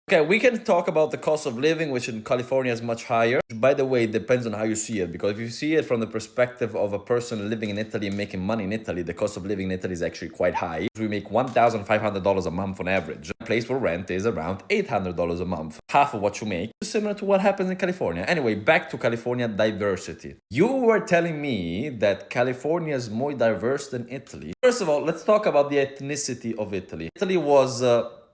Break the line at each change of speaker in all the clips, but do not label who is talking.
Okay, we can talk about the cost of living, which in California is much higher. By the way, it depends on how you see it, because if you see it from the perspective of a person living in Italy and making money in Italy, the cost of living in Italy is actually quite high. We make $1,500 a month on average. A place where rent is around $800 a month. Half of what you make is similar to what happens in California. Anyway, back to California diversity. You were telling me that California is more diverse than Italy. First of all, let's talk about the ethnicity of Italy. Italy was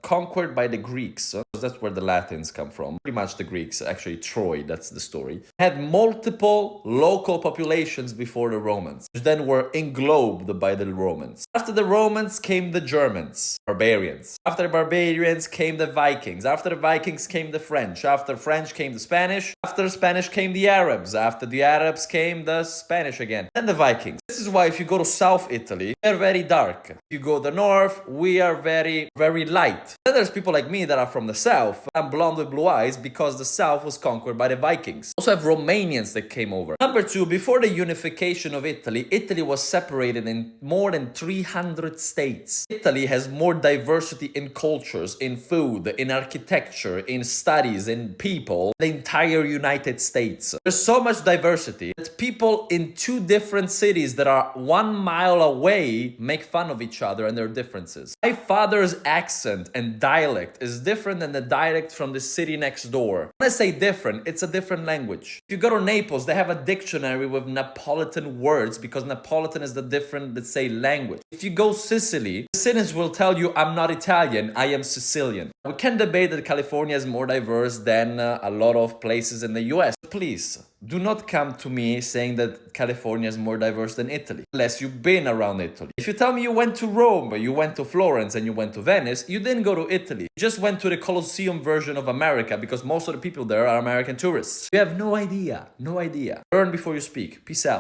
conquered by the Greeks. That's where the Latins come from. Pretty much the Greeks, actually Troy, that's the story. Had multiple local populations before the Romans, which then were englobed by the Romans. After the Romans came the Germans, barbarians. After the barbarians came the Vikings. After the Vikings came the French. After French came the Spanish. After the Spanish came the Arabs. After the Arabs came the Spanish again. Then the Vikings. This is why if you go to South Italy, we are very dark. If you go to the north, we are very, very light. Then there's people like me that are from the south. I'm blonde with blue eyes because the south was conquered by the Vikings. Also have Romanians that came over. Number two, before the unification of Italy, Italy was separated in more than 300 states. Italy has more diversity in cultures, in food, in architecture, in studies, in people, the entire United States. There's so much diversity that people in two different cities that are 1 mile away make fun of each other and their differences. My father's accent and dialect is different than the dialect from the city next door. When I say different, it's a different language. If you go to Naples, they have a dictionary with Neapolitan words because Neapolitan is the different, let's say, language. If you go Sicily, the Sicilians will tell you, I'm not Italian, I am Sicilian. We can debate that California is more diverse than a lot of places in the US. Please, do not come to me saying that California is more diverse than Italy, unless you've been around Italy. If you tell me you went to Rome, you went to Florence, and you went to Venice, you didn't go to Italy. You just went to the Colosseum version of America because most of the people there are American tourists. You have no idea. No idea. Learn before you speak. Peace out.